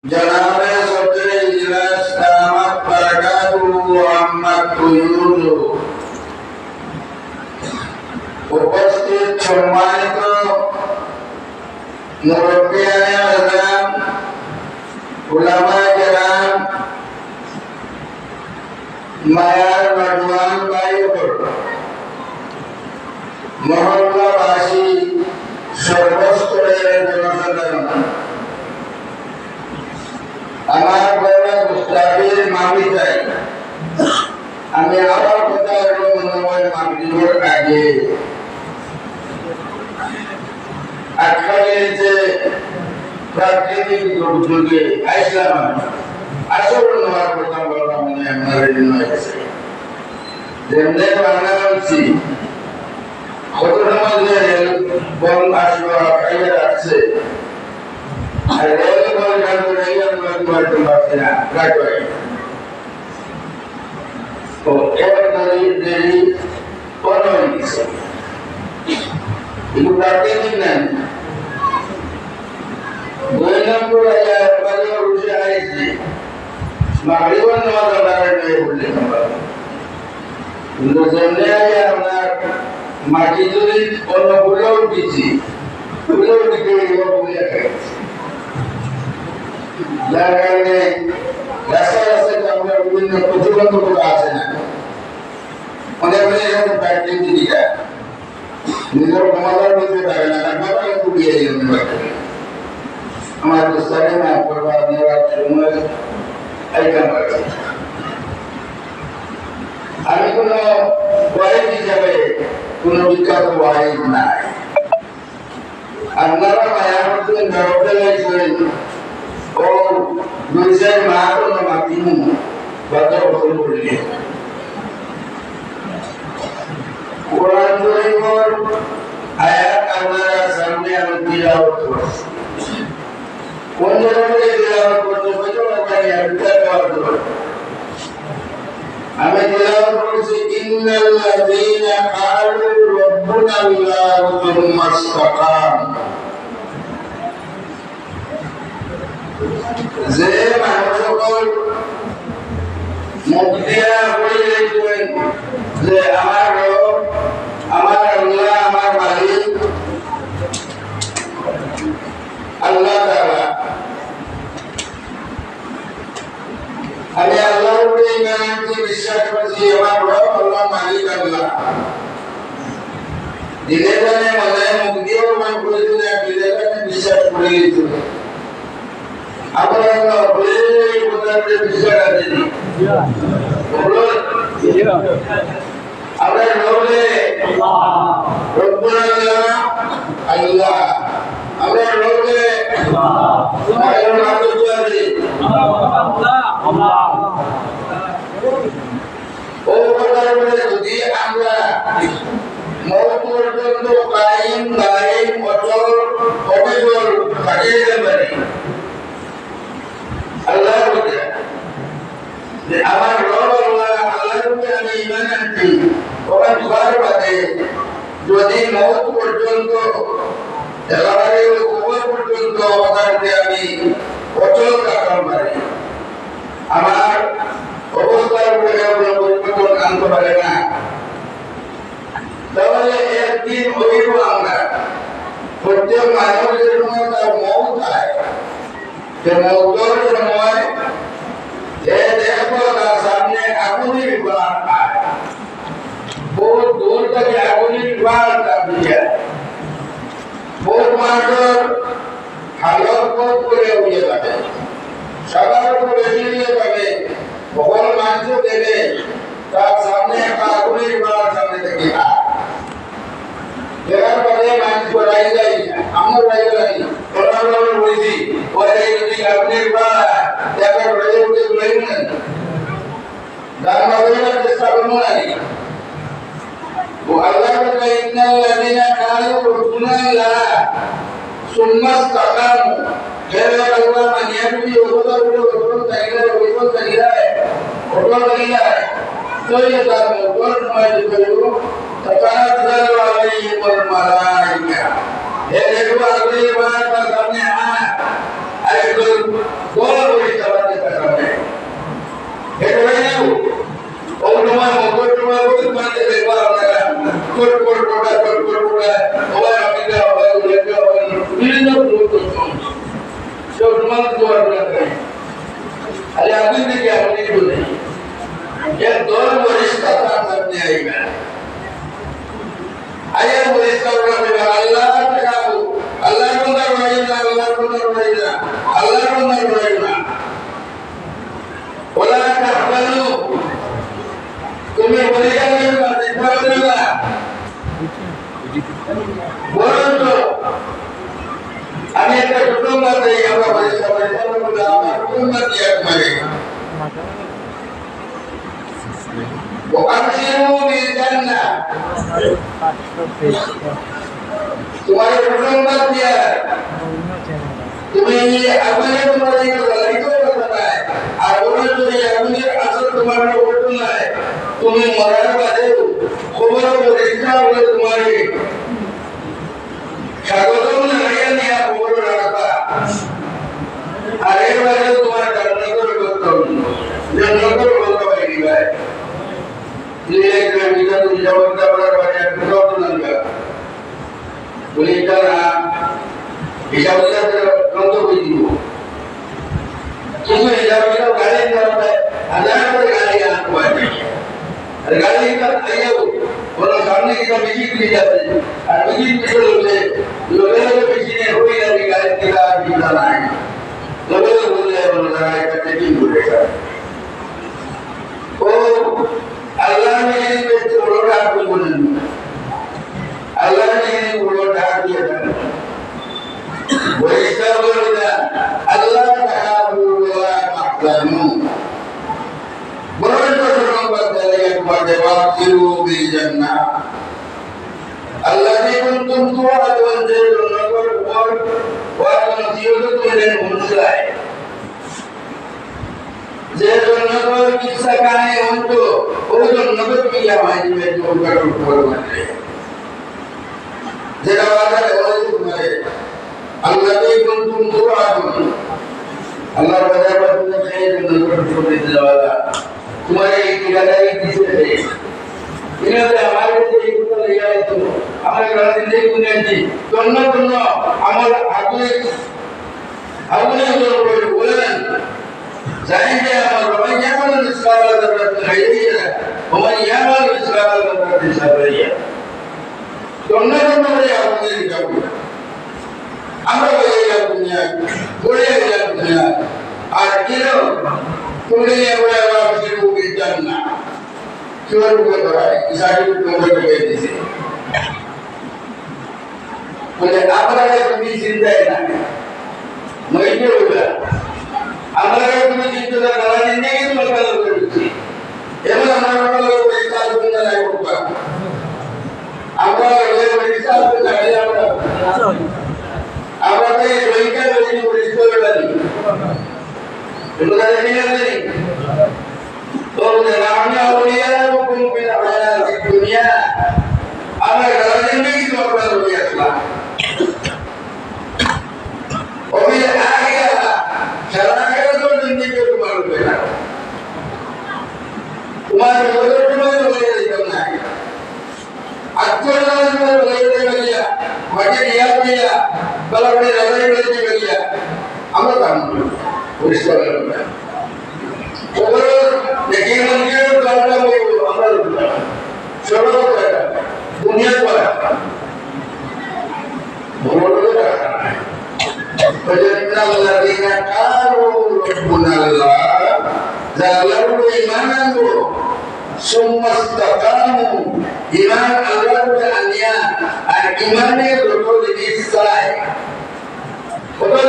जनाब सदर इजलास दामत बरकातुहु अहमद कुयूजु उपस्थित सम्मानित मुरब्बियाने आज़म उलमा किराम मायार नौजवान भाइयों মহল্লাবাসী সর্বস্তরের জনসাধারণ আমার বড় মুস্তাফির মামি চাই আমি আমার কথা হলো মনোময় মামির আগে আজকালের যে প্রাকৃতিক দুর্যোগে আইসলাম আসল নেওয়ার কথা বলা মানে আমার জন্য হয়েছে যেমনি বাংলা বলছি ঘটনার মধ্যে বন আসলো খাইয়ে রাখছে আর রেল বল গান করে আমরা করতে পারছি না কাটবে তো এর দেরি কোন হইছে এগুলো প্রাকৃতিক না গোয়েন্দাপুর বাড়ি উঠে আইছে মাগরিবন নামাজ আদায় করে বললে কিন্তু যেমনি আমরা মাটি যদি অন্য গুলো দিচ্ছি গুলো দিকে বলে খাইছি যার কারণে রাস্তায় রাস্তায় আমরা বিভিন্ন প্রতিবন্ধক আছে না অনেক এরকম প্রাকৃতিক দিদিটা নিজের ক্ষমতার মধ্যে পারে না তারপরে কুড়িয়ে আমার দোস্তারে না করবার নেওয়ার সময় আইকাম আছে আমি কোনো ওয়াইজ হিসাবে কোন বিখ্যাত ওয়াইজ নাই আপনারা মায়াবতীন ব্যবস্থা লাইছেন ও দুইশের মা কোনো মাতিনু বাচ্চা বসল করলে কোরআন শরীফের আয়াত আপনারা সামনে আমি তিলাওয়াত করছি কোন জায়গায় তিলাওয়াত করতে বলো আমি তিলাওয়াত করব আমি তিলাওয়াত করছি ইন্নাল্লাযীনা ক্বালু রাব্বুনা আল্লাহু সুম্মা ইসতাকাম যে মানুষসকল মুক্তিয়া হয়ে গেছেন যে আমার রব আমার আল্লাহ আমার মালিক আল্লাহ তাআলা আমি আল্লাহর উপরে ঈমান আনছি বিশ্বাস করছি আমার রব আল্লাহ মালিক আল্লাহ দিলে জানে মনে মুক্তিও মান করেছিল দিলে জানে বিশ্বাস করে গেছিল আমরা বলে কোথায় বিশ্বাস আছে বলো আমরা বলে রব্বুল আল্লাহ আমরা বলে আল্লাহ ও কথার বলে যদি আমরা মৌত পর্যন্ত কায়েম দায়েম অচল অবিচল থাকিয়ে যেতে পারি আল্লাহ বলে যে আমার রব আল্লাহ আল্লাহর উপরে আমি ঈমান আনছি ওরা দুবার বাদে যদি মৌত পর্যন্ত একেবারে কবর পর্যন্ত ওখানে আমি অচল থাকতে পারি আমার অবস্থার উপরে পরিবর্তন আনতে পারে না তাহলে একদিন হইব আমরা প্রত্যেক মানুষের সময় তার মৌত হয় যে মৌতের সময় যে দেখবো তার সামনে আগুনের বাণ আয় বহুত দূর থেকে আগুনের বাণ তার দিকে বহুত মানুষের হালত বোধ করে উঠে যাবে সবার উপর বেশি নিয়ে যাবে ভগবান মানুষ দেবে তার সামনে একটা আগুনের বাণ সামনে থেকে আয় দেখার পরে মানুষ রাই যাই আমরা রাই যাই তোরা বলেছি ওরে যদি আগুনের বাণ দেখা রয়ে উঠে তুলেন না দান বাজানোর চেষ্টা করবো না ও আল্লাহ বলে ইন্নাল্লাযীনা ক্বালু রাব্বুনা আল্লাহ সুম্মা ইসতাকামু হেরে আল্লাহ মানিয়াবি ওটা তাইলা ওটা তো ये दाम और नमाज करो ततनज़्ज़लु अलैहिमुल मलाइका ये देखो अगली बार का सामने आना अरे dua bulan. Ada apa ini dia ini dulu. Yang dua beriskat tangannya ini. Ayat beriskat berapa Allah kamu. Allah benar wajibna, Allah benar wajibna, Allah benar wajibna. Wala tahmalu. Kami berikan yang berikutnya. Boronto. Ami একটা কুটুম্ব আছে আমরা বলি সবাই বলে আমার কুটুম্ব দিয়ে করে ওয়াবশিরু বিল জান্নাহ তোমার কুটুম্ব দিয়ে তুমি আপনি তোমার এই লাইক করতে নাই আর ওরা যদি আপনি আসল তোমার ওটা নাই তুমি মরার বাদে খবর পরীক্ষা হলে তোমার স্বাগতম জানাইয়া নিয়া খবর রাখবা আর এর বাদে তোমার জান্নাতের বলতে পারি ভাই যে এক বিটা তুমি জবাব দেওয়ার বাদে একটা কথা লাগা বলি তারা হিসাব দিতে বন্ধ করে দিব কিন্তু হিসাব দিতে গাড়ি দেওয়া হাজার করে গাড়ি আনতে পারে আর গাড়ি का आया और सामने की विजिट ली जाती है और विजिट के लिए लोगों को पिछले हुई नहीं गाड़ी का दिखा रहा है लोगों को बोल रहे हैं जरा एक टेकिंग बोलेगा ओ अल्लाह ने इसे छोड़ा आपको बोलने अल्लाह ने इसे छोड़ा दिया वो इसका बोलता अल्लाह तआला वला महजनू बोलने وابشروا بالجنة التي كنتم توعدون وتنزلون من المنزل যে জন্নতর কিসা কানে হতো ওই জন্নতর কি আমায় দিবে তোমার উপর মানে যেটা কথা বলেছে তোমারে আল্লাহই কুনতুম তুআদুন আল্লাহ বাজার বাজার খেয়ে জন্নতর উপর দেওয়া तुम्हारे ठिकादारी किसे है इन्होंने हमारे से एक तो ले आए तो हमारे घर जिंदगी दुनिया जी दोनों हमारे अपने जो बोले जाएंगे हमारे यहाँ वाले निस्काल जरूरत है हमारे यहाँ वाले निस्काल जरूरत है दोनों मेरे अपने जाओ हमारे ये दुनिया बोले ये दुनिया आज किलो तुमने ये बोला वापसिरू बिल जन्नह क्यों रुके कराए इसाई लोगों को कहते थे बोले हमारा तुम्हें जिंदा है ना मैं क्या बोला हमारा तुम्हें जिंदा है ना जिंदगी तुम मतलब करोगे ये मतलब हमारा लोग पैसा तुमने नहीं होगा हमारा लोग पैसा तुमने नहीं होगा हमारा ये लड़का लोग जो रिश्ते वाला नहीं इनका नहीं है तो नामना औलिया हुकुम बिल हयात दुनिया हमें जिंदगी तो अपना दुनिया था और ये आगे शराके तो जिंदगी को तुम्हारे बेटा तुम्हारे बगल तुम्हारे बगल करना है अच्छा तुम्हारे बगल में लिया मजे दिया बड़ा बड़ी लड़ाई में लिया हम काम उसको और लेकिन उनके द्वारा वो अमल छोड़ो दुनिया पर बोलो फजरना लदीना कारू रब्बुनल्लाह जालू ईमानहु सुमस्तकामु ईमान अल्लाह के अन्या और ईमान के दो जिनिस है ওটা